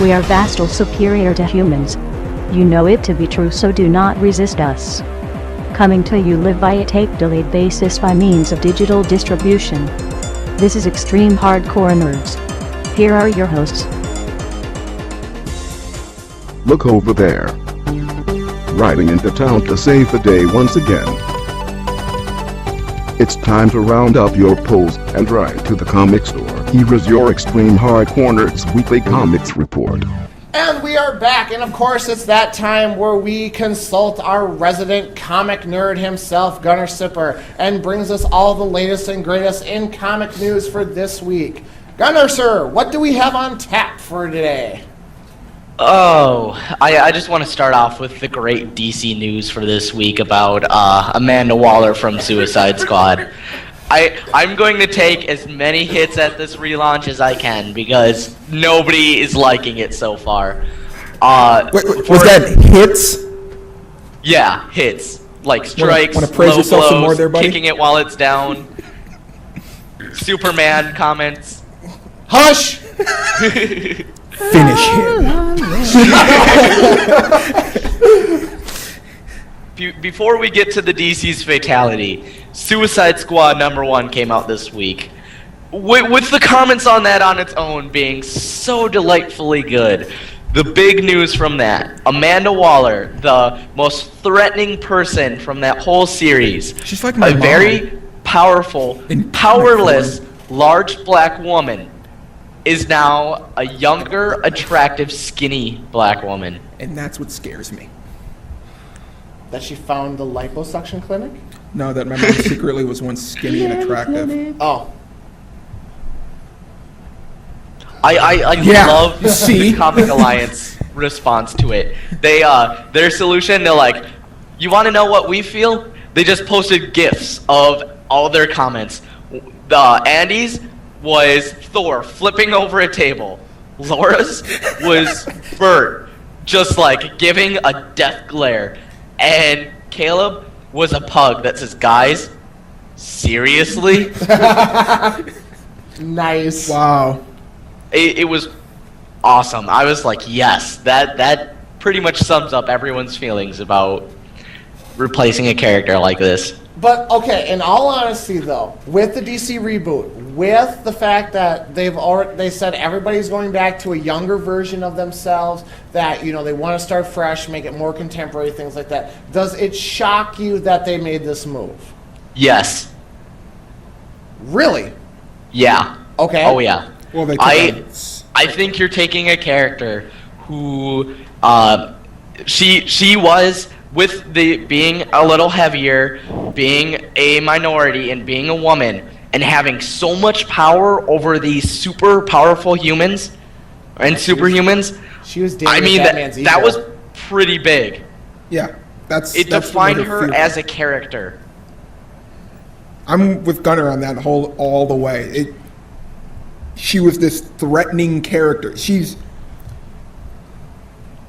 We are vastly superior to humans. You know it to be true, so do not resist us. Coming to you live by a tape-delayed basis by means of digital distribution. This is Extreme Hardcore Nerds. Here are your hosts. Look over there. Riding into town to save the day once again. It's time to round up your pulls and ride to the comic store. Here is your Extreme Hardcore Nerds Weekly Comics Report. And we are back, and of course it's that time where we consult our resident comic nerd himself, Gunnar Sipper, and brings us all the latest and greatest in comic news for this week. Gunnar, sir, what do we have on tap for today? I just want to start off with the great DC news for this week about Amanda Waller from Suicide Squad. I'm going to take as many hits at this relaunch as I can because nobody is liking it so far. Was that hits? Yeah, hits. Like strikes, wanna praise low yourself blows, some more there, buddy? kicking it while it's down, Superman comments. Hush! Finish him. Before we get to the DC's fatality, Suicide Squad #1 came out this week. With the comments on that on its own being so delightfully good, the big news from that, Amanda Waller, the most threatening person from that whole series, She's like my a mom. very powerful, In powerless, large black woman, is now a younger, attractive, skinny black woman. And that's what scares me. That she found the liposuction clinic? No, that my mom secretly was once skinny and attractive. Oh. I Yeah, love see? the Comic Alliance response to it. They their solution, they're like, you want to know what we feel? They just posted GIFs of all their comments. The Andy's was Thor flipping over a table. Laura's was Bert just like giving a death glare. And Caleb was a pug that says, guys, seriously? Nice. Wow. It was awesome. I was like, yes, that pretty much sums up everyone's feelings about replacing a character like this. But, okay, in all honesty, though, with the DC reboot, with the fact that they said everybody's going back to a younger version of themselves, that, you know, they want to start fresh, make it more contemporary, things like that, does it shock you that they made this move? Yes. Really? Yeah. Okay. Oh, yeah. Well, they I think you're taking a character who, she was, with the being a little heavier, being a minority, and being a woman, and having so much power over these super powerful humans and superhumans. She was I mean, Batman's ego. that was pretty big. Yeah, that's It that's defined the way her feel. as a character. I'm with Gunnar on that all the way. She was this threatening character. She's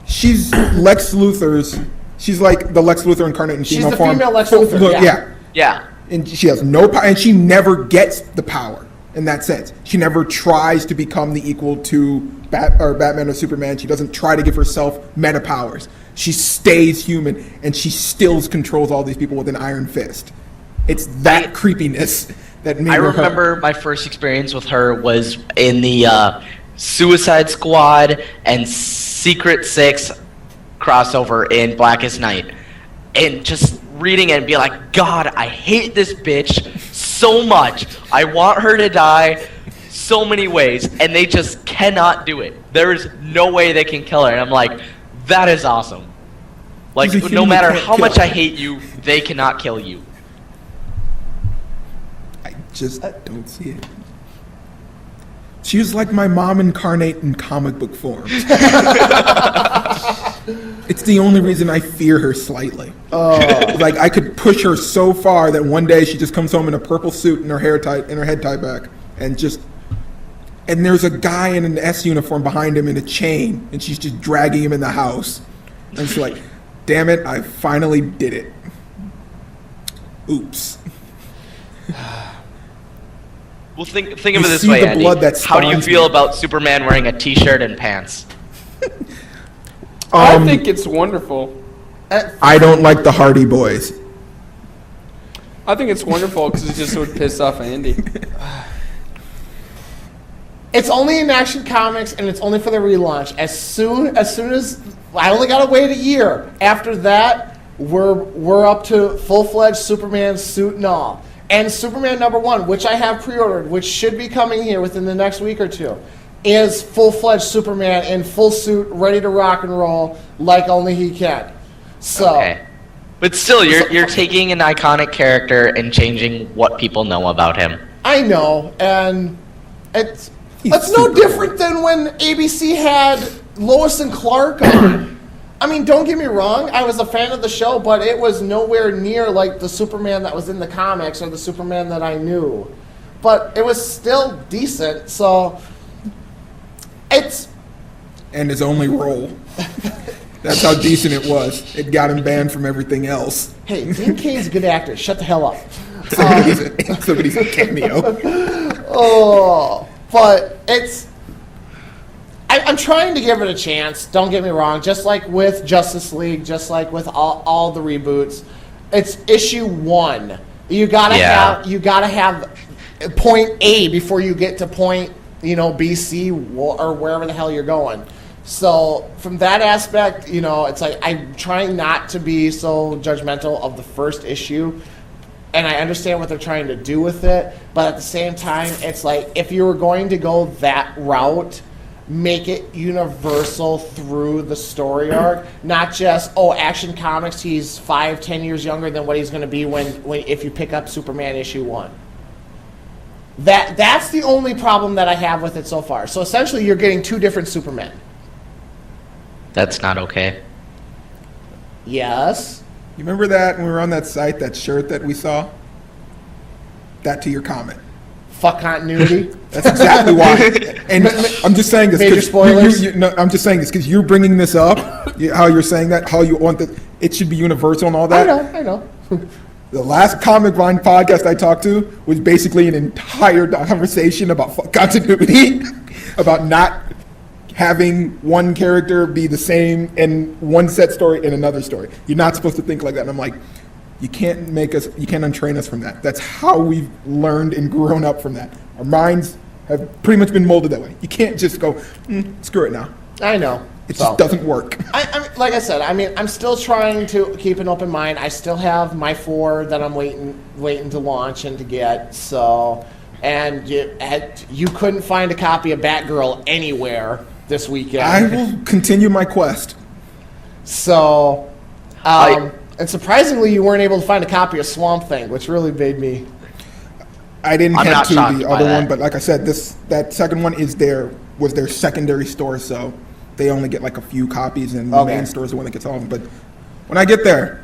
Lex Luthor's. She's like the Lex Luthor incarnate in She's female the form. female Lex Luthor, yeah. Yeah. And she has no power, and she never gets the power in that sense. She never tries to become the equal to Batman or Superman. She doesn't try to give herself meta powers. She stays human, and she still controls all these people with an iron fist. It's that creepiness that made I her remember my first experience with her was in the Suicide Squad and Secret Six crossover in Blackest Night, and just reading it and be like, God, I hate this bitch so much. I want her to die so many ways, and they just cannot do it. There is no way they can kill her, and I'm like, that is awesome. Like, She's a no human matter you can't how much kill. I hate you, they cannot kill you. I just don't see it. She was like my mom incarnate in comic book form. It's the only reason I fear her slightly. Like, I could push her so far that one day she just comes home in a purple suit and her head tied back, and there's a guy in an S uniform behind him in a chain, and she's just dragging him in the house. And she's like, damn it, I finally did it. Oops. Well, think of You it this see way, the Andy. blood that How do you spawns feel me. about Superman wearing a t-shirt and pants? I think it's wonderful. I don't like the Hardy Boys. I think it's wonderful because it just would piss off Andy. It's only in Action Comics, and it's only for the relaunch. As soon as I only gotta wait a year. After that, we're up to full-fledged Superman suit and all. And Superman #1, which I have pre-ordered, which should be coming here within the next week or two, is full-fledged Superman in full suit, ready to rock and roll like only he can. So, Okay. But still, you're taking an iconic character and changing what people know about him. I know, and it's He's no super different than when ABC had Lois and Clark on. I mean, don't get me wrong, I was a fan of the show, but it was nowhere near like the Superman that was in the comics or the Superman that I knew. But it was still decent, so it's... And his only role. That's how decent it was. It got him banned from everything else. Hey, Dean Kane's a good actor. Shut the hell up. Somebody's a cameo. Oh, but it's... I'm trying to give it a chance. Don't get me wrong. Just like with Justice League, just like with all the reboots, it's issue 1. You gotta have point A before you get to point B, C, or wherever the hell you're going. So from that aspect, it's like I'm trying not to be so judgmental of the first issue, and I understand what they're trying to do with it. But at the same time, it's like if you were going to go that route, make it universal through the story arc, not just Action Comics. He's 5-10 years younger than what he's going to be when if you pick up Superman issue 1. That's the only problem that I have with it so far. So essentially, you're getting 2 different Supermen. That's not okay. Yes. You remember that when we were on that site, that shirt that we saw? That to your comment. Fuck continuity. That's exactly why. And I'm just saying this. Major spoilers? No, I'm just saying this because you're bringing this up. How you're saying that? How you want that? It should be universal and all that. I know. The last Comic Vine podcast I talked to was basically an entire conversation about continuity, about not having one character be the same in one set story in another story. You're not supposed to think like that. And I'm like, you can't untrain us from that. That's how we've learned and grown up from that. Our minds have pretty much been molded that way. You can't just go, screw it now. I know. It just doesn't work. I like I said, I'm still trying to keep an open mind. I still have my 4 that I'm waiting to launch and to get. So, and you couldn't find a copy of Batgirl anywhere this weekend. I will continue my quest. So, and surprisingly, you weren't able to find a copy of Swamp Thing, which really made me... I didn't I'm head not to shocked the by other that. one, but like I said, that second one was their secondary store, so they only get like a few copies, and the main store is the one that gets all of them. But when I get there,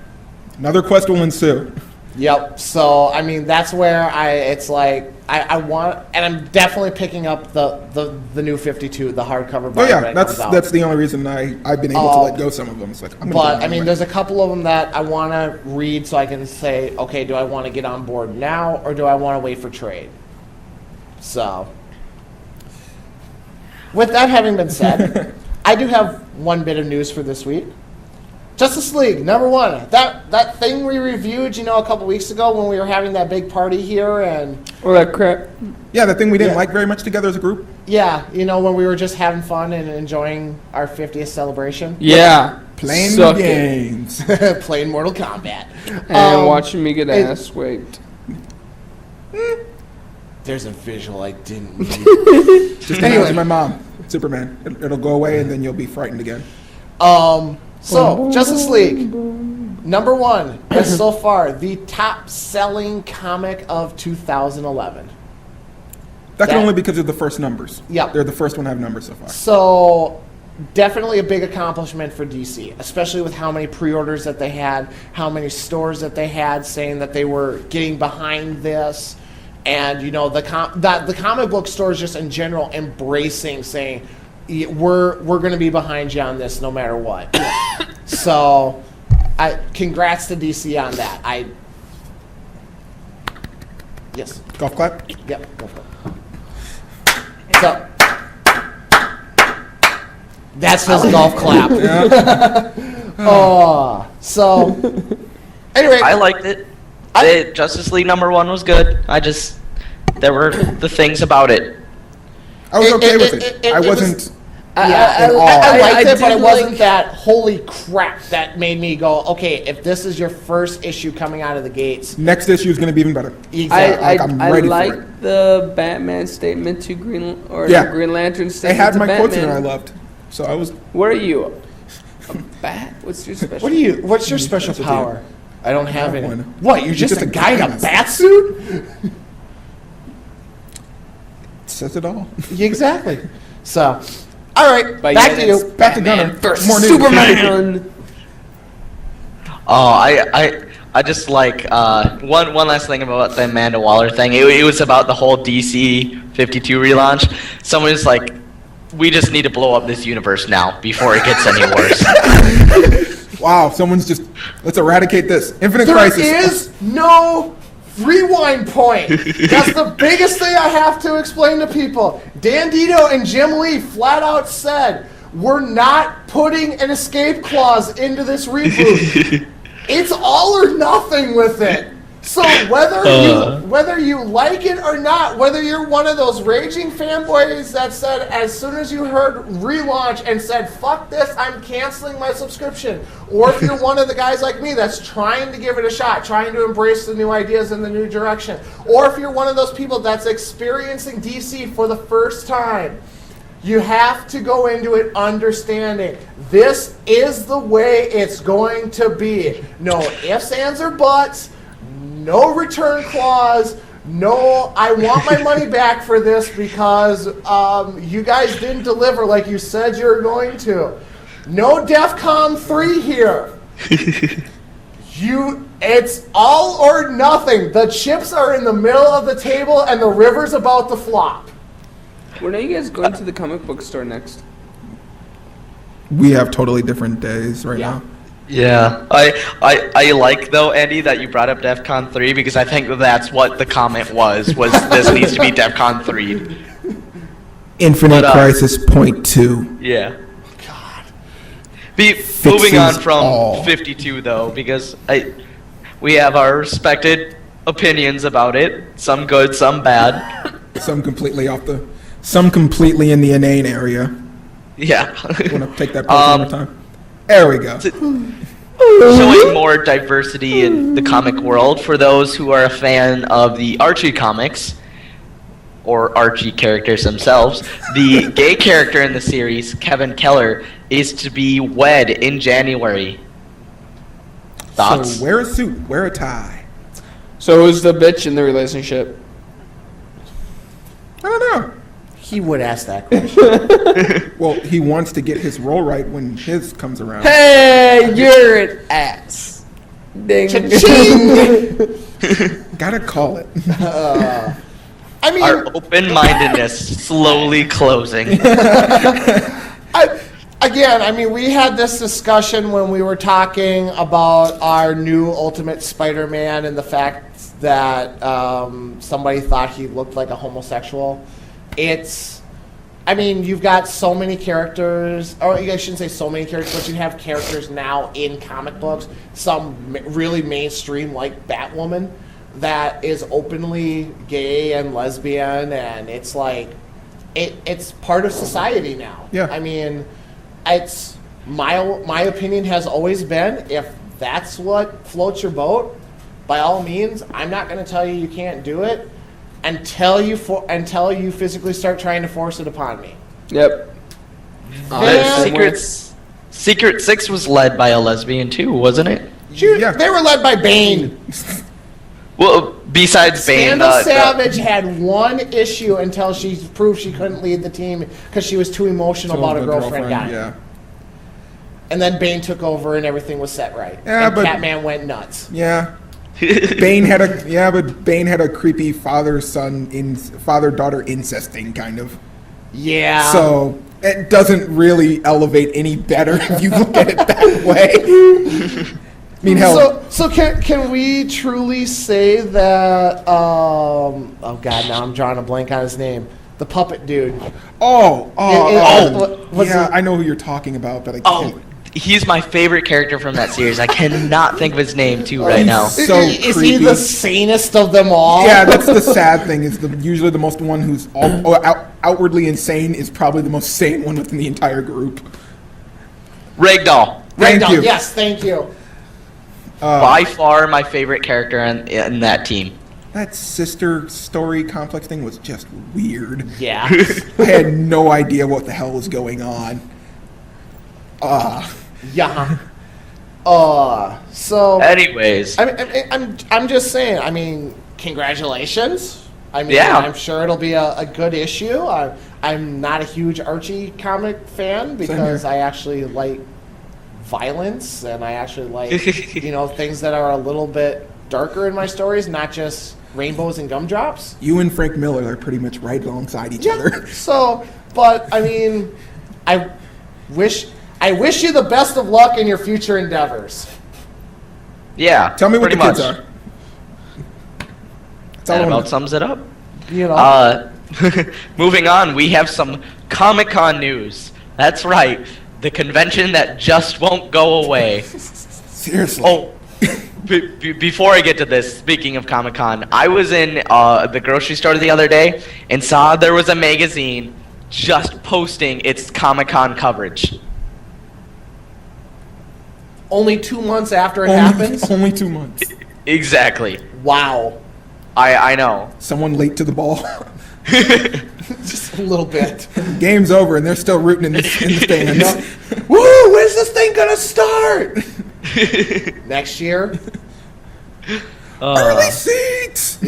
another quest will ensue. Yep. So that's where it's like I want, and I'm definitely picking up the new 52, the hardcover. Oh yeah, that's the only reason I've been able to let go some of them. It's like, there's a couple of them that I want to read so I can say, okay, do I want to get on board now or do I want to wait for trade? So, with that having been said, I do have one bit of news for this week. Justice League, #1. That thing we reviewed, a couple weeks ago when we were having that big party here and... All that crap. Yeah, the thing we didn't like very much together as a group. Yeah, when we were just having fun and enjoying our 50th celebration. Yeah. Playing Suck games. Playing Mortal Kombat. And watching me get ass whipped. There's a visual I didn't need. Just imagine my mom, Superman. It'll go away and then you'll be frightened again. So, Justice League, #1 is so far the top-selling comic of 2011. That can only be because of the first numbers. Yep. They're the first one to have numbers so far. So, definitely a big accomplishment for DC, especially with how many pre-orders that they had, how many stores that they had saying that they were getting behind this, and the comic book stores just in general embracing, saying, we're going to be behind you on this no matter what. So, congrats to DC on that. Yes. Golf clap? Yep. Go for it. So, That's his golf clap. Oh, so anyway, I liked it. Justice League #1 was good. There were the things about it. I was okay with it. I wasn't. I liked it, but it wasn't like, that holy crap that made me go, okay, if this is your first issue coming out of the gates. Next issue is going to be even better. Exactly. I'm ready for it. like the Batman statement to Green Lantern They statement had to my quotes in Batman. there I loved. So I was. What are you? A bat? What's your special? What's your special power? I don't have any. one. What, you're just a guy in a bat suit? Says it all. Exactly. So, all right, But back yeah, to you. it's Back to Gunner. versus More news. Superman. Oh, I just like one last thing about the Amanda Waller thing. It was about the whole DC 52 relaunch. Someone was like, we just need to blow up this universe now before it gets any worse. Wow, someone's just. Let's eradicate this. Infinite There Crisis. is no rewind point. That's the biggest thing I have to explain to people. Dan Dito and Jim Lee flat out said, we're not putting an escape clause into this reboot. It's all or nothing with it. So whether you like it or not, whether you're one of those raging fanboys that said as soon as you heard relaunch and said, fuck this, I'm canceling my subscription, or if you're one of the guys like me that's trying to give it a shot, trying to embrace the new ideas and the new direction, or if you're one of those people that's experiencing DC for the first time, you have to go into it understanding this is the way it's going to be. No ifs, ands, or buts. No return clause. No, I want my money back for this because you guys didn't deliver like you said you were going to. No DEFCON 3 here. It's all or nothing. The chips are in the middle of the table and the river's about to flop. When are you guys going to the comic book store next? We have totally different days right Yeah. now. Yeah, I like though, Andy, that you brought up DEFCON 3 because I think that's what the comment was this needs to be DEFCON 3. Infinite But, Crisis Point 2. Yeah. God. Moving on Fixes from all. 52 though, because we have our respected opinions about it. Some good, some bad. Some completely in the inane area. Yeah. Want to take that person one more time? There we go. Showing more diversity in the comic world for those who are a fan of the Archie comics, or Archie characters themselves. The gay character in the series, Kevin Keller, is to be wed in January. Thoughts? So wear a suit, wear a tie. So who's the bitch in the relationship? I don't know. He would ask that question. Well, he wants to get his role right when his comes around. Hey, you're an ass. Ding. Cha-ching! Gotta call it. I mean, Our open-mindedness slowly closing. we had this discussion when we were talking about our new Ultimate Spider-Man and the fact that somebody thought he looked like a homosexual. You've got so many characters, or I shouldn't say so many characters, but you have characters now in comic books, some really mainstream like Batwoman, that is openly gay and lesbian, and it's like, it's part of society now. Yeah. I mean, it's, my opinion has always been, if that's what floats your boat, by all means, I'm not going to tell you can't do it, until you physically start trying to force it upon me. Yep. Secret Six was led by a lesbian too, wasn't it? Yeah. They were led by Bane. Well, besides Bane, Scandal Savage had one issue until she proved she couldn't lead the team because she was too emotional about a girlfriend guy. Yeah. And then Bane took over and everything was set right. Yeah, and but- Catman went nuts. Yeah. Bane had a creepy father-daughter incesting kind of. Yeah. So it doesn't really elevate any better if you look at it that way. I mean, hell. So can we truly say that? Oh God, now I'm drawing a blank on his name. the puppet dude. Yeah, I know who you're talking about, but I can't. Oh, he's my favorite character from that series. I cannot think of his name too right now. So Is he creepy. the sanest of them all? Yeah, that's the sad thing. Is usually the most one who's outwardly insane is probably the most sane one within the entire group. Ragdoll. Thank you. Yes, thank you. By far my favorite character in that team. That sister story complex thing was just weird. Yeah. I had no idea what the hell was going on. Yeah. So. Anyways. I'm just saying. I mean, congratulations. I mean, Yeah. I'm sure it'll be a good issue. I'm not a huge Archie comic fan because I actually like violence and I actually like things that are a little bit darker in my stories, not just rainbows and gumdrops. You and Frank Miller are pretty much right alongside each other. So, but I mean, I wish you the best of luck in your future endeavors. Yeah. Tell me what the pretty kids much. are. That's all That I wanna about know. sums it up. You know. Moving on, we have some Comic-Con news. That's right, the convention that just won't go away. Seriously. Oh, before I get to this, speaking of Comic-Con, I was in the grocery store the other day and saw there was a magazine just posting its Comic-Con coverage. Only 2 months after it happens. Only 2 months. Exactly. Wow. I know. Someone late to the ball. Just a little bit. Game's over, and they're still rooting in the stands. Woo! When's this thing gonna start? Next year. Early seats.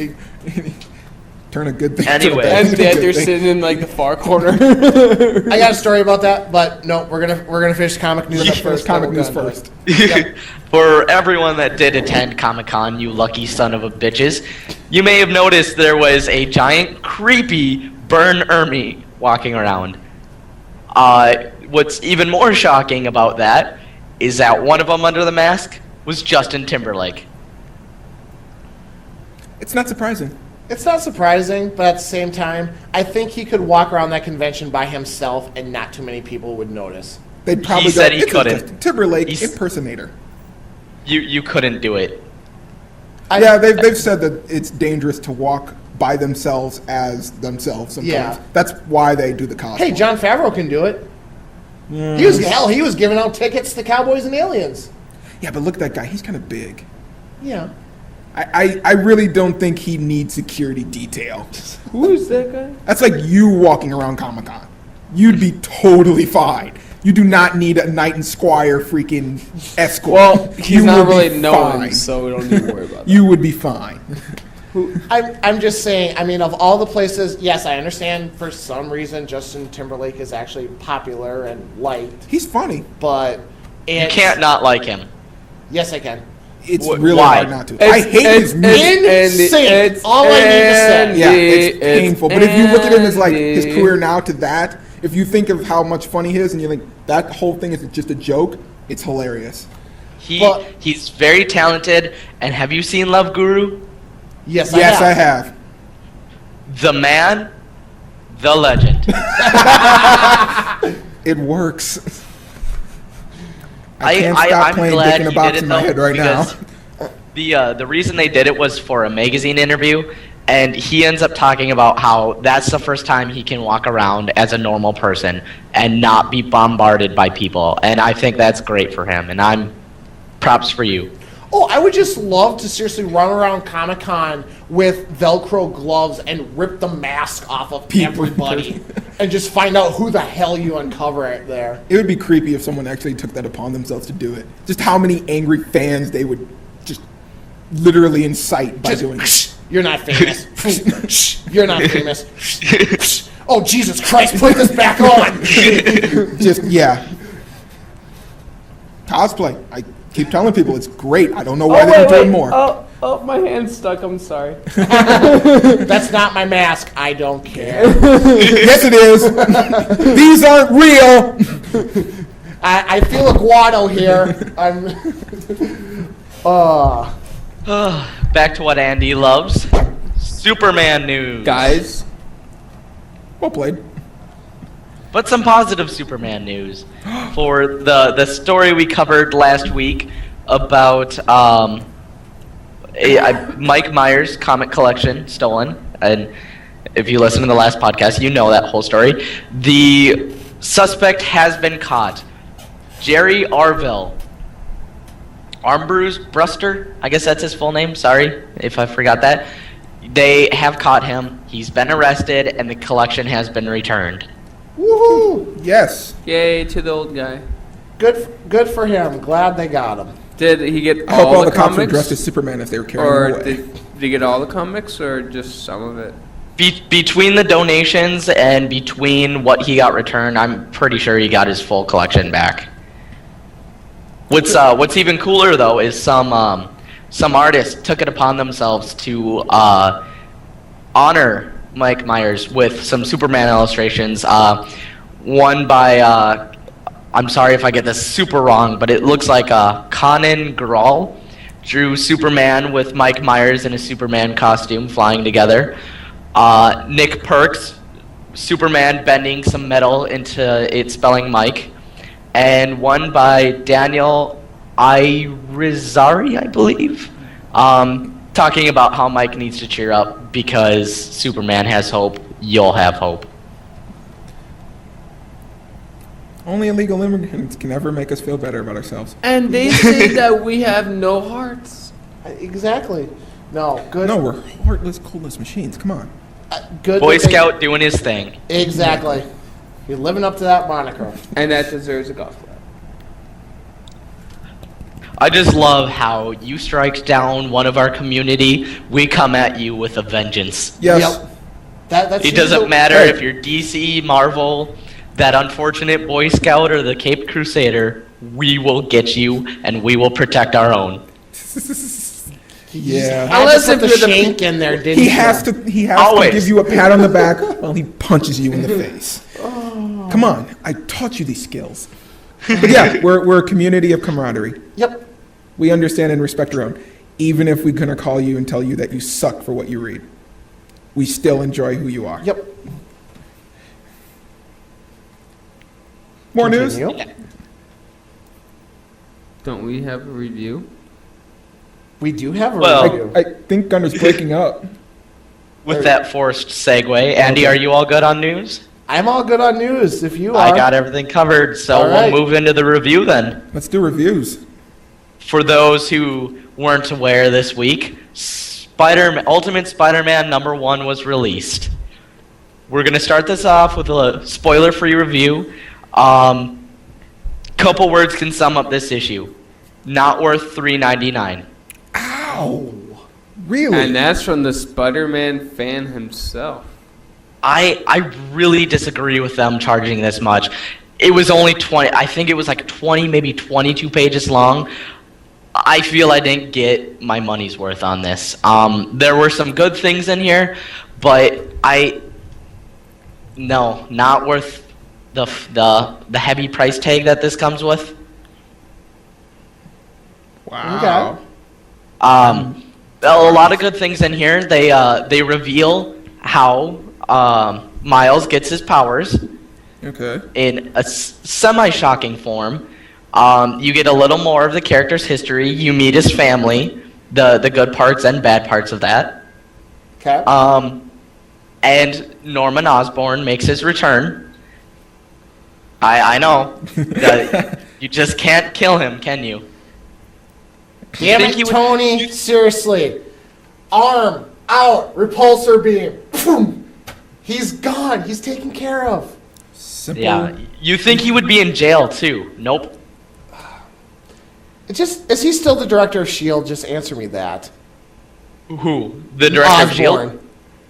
Turn a good thing. Anyway. to a And bad they're thing. sitting in like the far corner. I got a story about that, but no, we're gonna finish comic news up first. Comic then news we'll go into first. it. Yep. For everyone that did attend Comic-Con, you lucky son of a bitches, you may have noticed there was a giant, creepy Bern Ermey walking around. What's even more shocking about that is that one of them under the mask was Justin Timberlake. It's not surprising. It's not surprising, but at the same time, I think he could walk around that convention by himself, and not too many people would notice. They'd probably He said he "It's a couldn't. Justin Timberlake He's- impersonator. You couldn't do it. Yeah, they've said that it's dangerous to walk by themselves as themselves sometimes. Yeah. That's why they do the cosplay. Hey, Jon Favreau can do it. He was giving out tickets to Cowboys and Aliens. Yeah, but look at that guy. He's kind of big. Yeah. I really don't think he needs security detail. Who is that guy? That's like you walking around Comic-Con. You'd be totally fine. You do not need a knight and squire freaking escort. Well, he's You not would be really known, fine. so we don't need to worry about that. You would be fine. I'm just saying, I mean, of all the places, yes, I understand for some reason Justin Timberlake is actually popular and liked, He's funny. but You can't not like him. Yes, I can. It's Wh- really why? hard not to. I hate his music. Insane. All I need to say. Yeah, it's painful. But if you look at him as like his career now to that, if you think of how much funny he is and you think that whole thing is just a joke, it's hilarious. He's very talented, and have you seen Love Guru? Yes, Yes, I I have. have. The man, the legend. It works. I- can't I- stop I'm playing glad Dick in a he Box did it, in my though, head right now. because The reason they did it was for a magazine interview, and he ends up talking about how that's the first time he can walk around as a normal person and not be bombarded by people, and I think that's great for him, and I'm props for you. Oh, I would just love to seriously run around Comic-Con with Velcro gloves and rip the mask off of everybody and just find out who the hell you uncover it there. It would be creepy if someone actually took that upon themselves to do it. Just how many angry fans they would just literally incite by doing it. You're not famous. You're not famous. Oh, Jesus Christ, put this back on. Just, yeah. Cosplay. I keep telling people it's great. I don't know why they're doing more. Oh, my hand's stuck. I'm sorry. That's not my mask. I don't care. Yes, it is. These aren't real. I feel a guado here. I'm. Back to what Andy loves. Superman news. Guys, Well played. But some positive Superman news for the story we covered last week about Mike Myers' comic collection stolen. And if you listen to the last podcast, you know that whole story. The suspect has been caught. Jerry Armbruster, I guess that's his full name. Sorry if I forgot that. They have caught him. He's been arrested, and the collection has been returned. Woohoo! Yes. Yay to the old guy. Good for him. Glad they got him. Did he get I hope all the cops were comics? dressed as Superman if they were carrying Or him away. did he get all the comics, or just some of it? Between the donations and between what he got returned, I'm pretty sure he got his full collection back. What's even cooler though is some artists took it upon themselves to honor Mike Myers with some Superman illustrations. One by I'm sorry if I get this super wrong, but it looks like Conan Grawl drew Superman with Mike Myers in a Superman costume flying together. Nick Perks, Superman bending some metal into it spelling Mike. And one by Daniel Irizarry, I believe, talking about how Mike needs to cheer up because Superman has hope, you'll have hope. Only illegal immigrants can ever make us feel better about ourselves. And they say that we have no hearts. Exactly. No, good. No, we're heartless, coldless machines. Come on. Good. Boy that they- Scout doing his thing. Exactly. You're living up to that moniker. And that deserves a golf clap. I just love how you strike down one of our community, we come at you with a vengeance. Yes. Yep. That's It doesn't usually- matter Hey. if you're DC, Marvel, that unfortunate Boy Scout, or the Caped Crusader, we will get you and we will protect our own. Yeah. Had to Unless put if the you're the shank in there, didn't He you? has to Always. give you a pat on the back while he punches you in the face. Come on, I taught you these skills. But yeah, we're a community of camaraderie. Yep. We understand and respect our own. Even if we're gonna call you and tell you that you suck for what you read, we still enjoy who you are. Yep. More news? Continue. Don't we have a review? We do have a Well- review. I think Gunner's breaking up. With that forced segue, Andy, are you all good on news? I'm all good on news. If you are, I got everything covered, so All right. we'll move into the review then. Let's do reviews. For those who weren't aware this week, Ultimate Spider-Man #1 was released. We're going to start this off with a spoiler-free review. Couple words can sum up this issue. Not worth $3.99. Ow! Really? And that's from the Spider-Man fan himself. I really disagree with them charging this much. It was only 20, I think it was like 20, maybe 22 pages long. I feel I didn't get my money's worth on this. There were some good things in here, but no, not worth the heavy price tag that this comes with. Wow. A lot of good things in here. They reveal how Miles gets his powers Okay. in a semi-shocking form. You get a little more of the character's history. You meet his family, the good parts and bad parts of that. Okay. And Norman Osborn makes his return. I know. You just can't kill him, can you? Damn think it, he would- Tony! Seriously, arm out, repulsor beam. Boom. He's gone. He's taken care of. Simple. Yeah. You think he would be in jail too? Nope. Is he still the director of S.H.I.E.L.D.? Just answer me that. Who? The director of S.H.I.E.L.D.?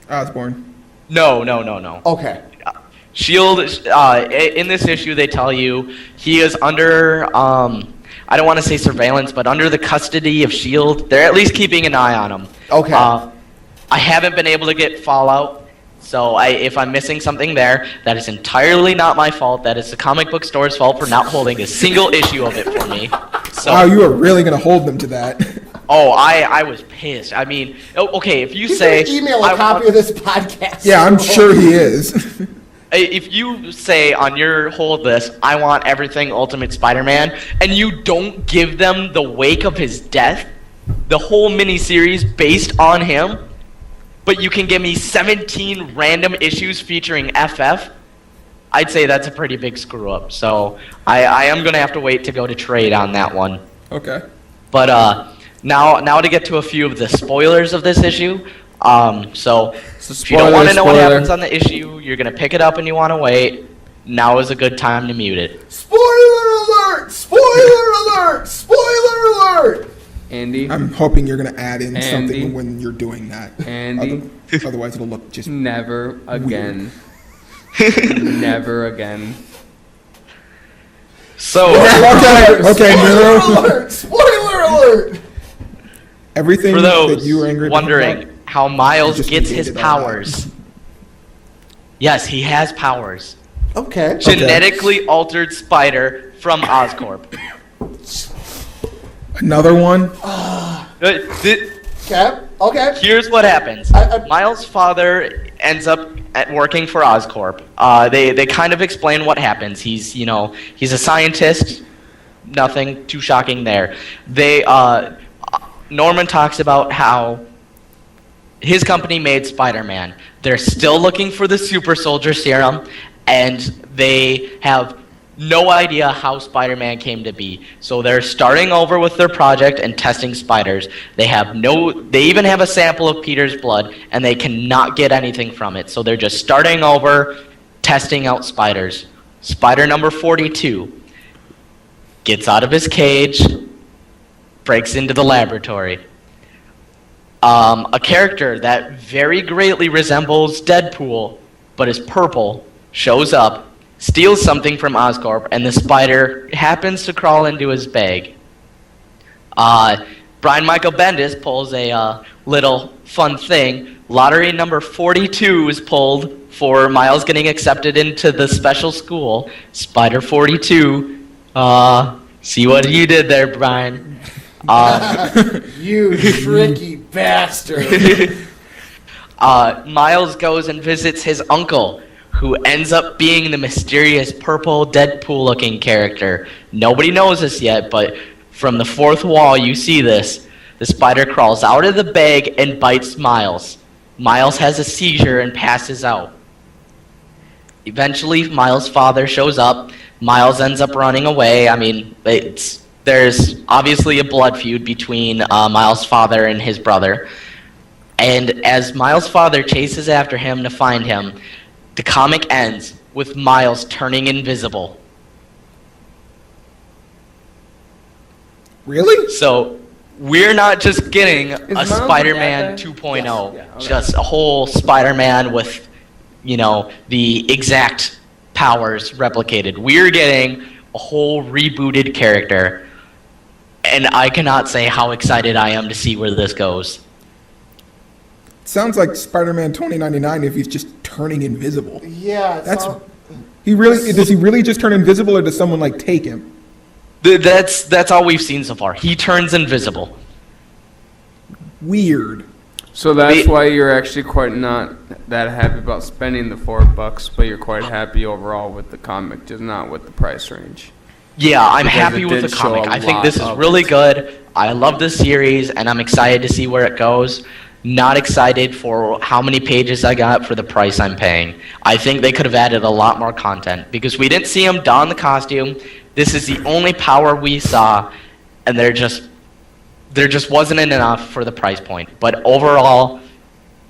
Osborn. No. Okay. S.H.I.E.L.D., in this issue, they tell you he is under, I don't want to say surveillance, but under the custody of S.H.I.E.L.D. They're at least keeping an eye on him. Okay. I haven't been able to get Fallout, so if I'm missing something there, that is entirely not my fault. That is the comic book store's fault for not holding a single issue of it for me. So, Wow, you are really going to hold them to that. oh, I was pissed. I mean, okay, if you He's say... gonna email I a copy want- of this podcast. Yeah, I'm sure he is. if you say on your whole list, I want everything Ultimate Spider-Man, and you don't give them the wake of his death, the whole miniseries based on him, but you can give me 17 random issues featuring FF, I'd say that's a pretty big screw up. So I am going to have to wait to go to trade on that one. Okay. But now to get to a few of the spoilers of this issue. So if you don't want to know what happens on the issue, you're going to pick it up and you want to wait, now is a good time to mute it. Spoiler alert! Spoiler alert! Spoiler alert! Andy? I'm hoping you're going to add in Andy? something when you're doing that. Andy? Otherwise, it'll look just Never again. Never again. So okay, Nero. Spoiler alert! Spoiler alert! Everything for that those you were angry wondering about, how Miles just gets his negated all that. powers, yes, he has powers. Okay. Genetically altered spider from Oscorp. Another one. Okay. Here's what happens. Miles' father ends up working for Oscorp. They kind of explain what happens. He's a scientist. Nothing too shocking there. Norman talks about how his company made Spider-Man. They're still looking for the super soldier serum, and they have no idea how Spider-Man came to be. So they're starting over with their project and testing spiders. They even have a sample of Peter's blood, and they cannot get anything from it. So they're just starting over, testing out spiders. Spider number 42 gets out of his cage, breaks into the laboratory. A character that very greatly resembles Deadpool, but is purple, shows up, steals something from Oscorp, and the spider happens to crawl into his bag. Brian Michael Bendis pulls a little fun thing. Lottery number 42 is pulled for Miles getting accepted into the special school. Spider 42. See what you did there, Brian. You tricky bastard. Miles goes and visits his uncle, who ends up being the mysterious purple Deadpool-looking character. Nobody knows this yet, but from the fourth wall you see this. The spider crawls out of the bag and bites Miles. Miles has a seizure and passes out. Eventually, Miles' father shows up. Miles ends up running away. I mean, there's obviously a blood feud between Miles' father and his brother. And as Miles' father chases after him to find him, the comic ends with Miles turning invisible. Really? So we're not just getting a Miles Spider-Man the bad guy? 2.0, Yes. Yeah, okay. just a whole Spider-Man with, the exact powers replicated. We're getting a whole rebooted character, and I cannot say how excited I am to see where this goes. Sounds like Spider-Man 2099 if he's just turning invisible. Yeah, Does he really just turn invisible, or does someone take him? That's all we've seen so far. He turns invisible. Weird. So that's why you're actually quite not that happy about spending the $4, but you're quite happy overall with the comic, just not with the price range. Yeah, I'm Because happy it with the did show comic. a I think lot this is of really it. good. I love this series, and I'm excited to see where it goes. Not excited for how many pages I got for the price I'm paying. I think they could have added a lot more content, because we didn't see him don the costume. This is the only power we saw, and there just wasn't enough for the price point. But overall,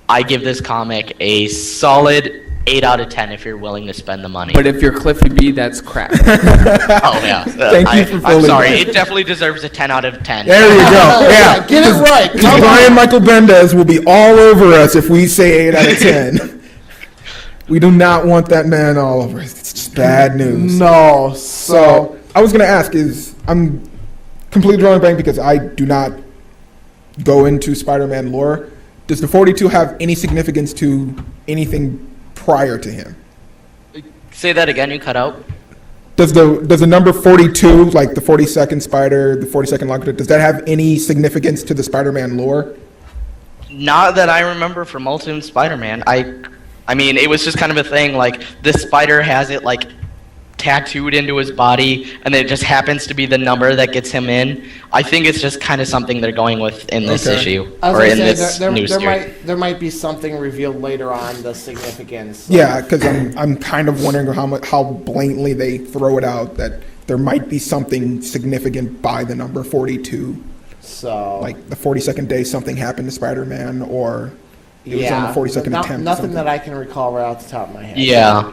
I give this comic a solid 8 out of 10 if you're willing to spend the money. But if you're Cliffy B, that's crap. Oh, yeah. Thank you for I'm filling sorry. that. It definitely deserves a 10 out of 10. There you go. Yeah, get it right. Because Brian Michael Bendis will be all over us if we say 8 out of 10. We do not want that man all over us. It's just bad news. No. So I was going to ask I'm completely drawing a blank because I do not go into Spider-Man lore. Does the 42 have any significance to anything prior to him? Say that again, you cut out. Does the number 42, like the 42nd Spider, the 42nd Lockwood, does that have any significance to the Spider-Man lore? Not that I remember from Ultimate Spider-Man. I I mean, it was just kind of a thing, like, the spider has it, like, tattooed into his body, and it just happens to be the number that gets him in. I think it's just kind of something they're going with in this issue, or in this news series. There might be something revealed later on, the significance. Yeah, because I'm kind of wondering how blatantly they throw it out that there might be something significant by the number 42. So, like the 42nd day something happened to Spider-Man, or it was on the 42nd attempt. Nothing that I can recall right off the top of my head. Yeah,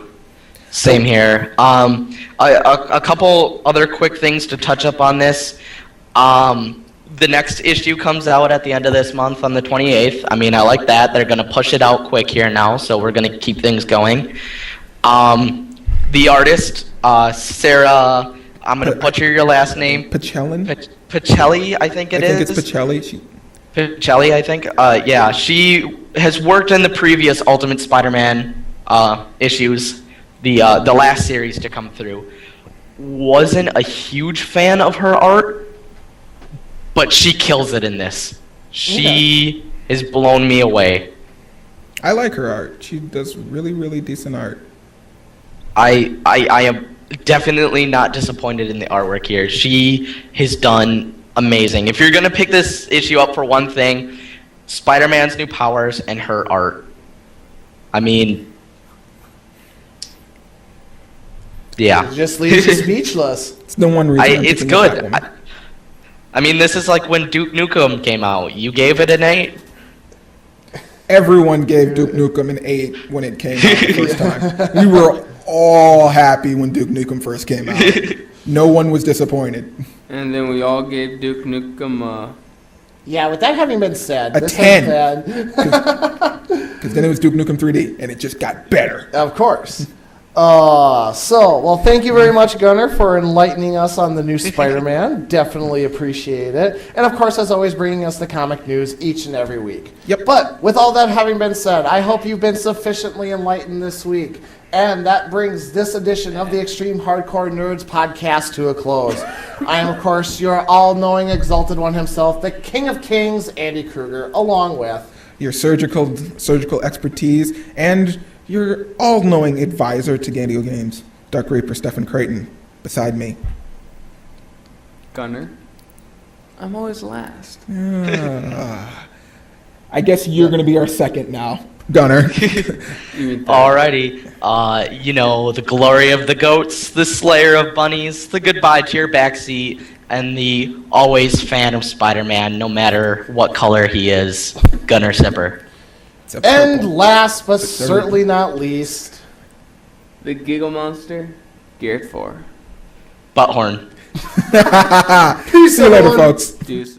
same here. A couple other quick things to touch up on this. The next issue comes out at the end of this month on the 28th. I mean, I like that. They're going to push it out quick here now, so we're going to keep things going. The artist, Sarah, I'm going to butcher your last name. Pacelli, I think it is. I think it's Pacelli. Pacelli, I think. Yeah, she has worked in the previous Ultimate Spider-Man issues, the last series to come through. Wasn't a huge fan of her art, but she kills it in this. She has blown me away. I like her art. She does really, really decent art. I am definitely not disappointed in the artwork here. She has done amazing. If you're going to pick this issue up for one thing, Spider-Man's new powers and her art. I mean, yeah. It just leaves you speechless. It's the one reason it's good. I mean, this is like when Duke Nukem came out. You gave it an 8? Everyone gave Duke Nukem an 8 when it came out the first time. We were all happy when Duke Nukem first came out. No one was disappointed. And then we all gave Duke Nukem Yeah, with that having been said, a this 10. Because then it was Duke Nukem 3D, and it just got better. Of course. Well, thank you very much, Gunnar, for enlightening us on the new Spider-Man. Definitely appreciate it. And, of course, as always, bringing us the comic news each and every week. Yep. But with all that having been said, I hope you've been sufficiently enlightened this week. And that brings this edition of the Extreme Hardcore Nerds podcast to a close. I am, of course, your all-knowing, exalted one himself, the King of Kings, Andy Kruger, along with your surgical expertise and your all-knowing advisor to Gandio Games, Dark Reaper Stephen Creighton, beside me. Gunner. I'm always last. I guess you're going to be our second now, Gunner. Alrighty. You know, the glory of the goats, the slayer of bunnies, the goodbye to your backseat, and the always fan of Spider-Man, no matter what color he is, Gunner Sipper. And last but certainly not least, the Giggle Monster, Garrett 4. Butthorn. See you later, folks. Deuce.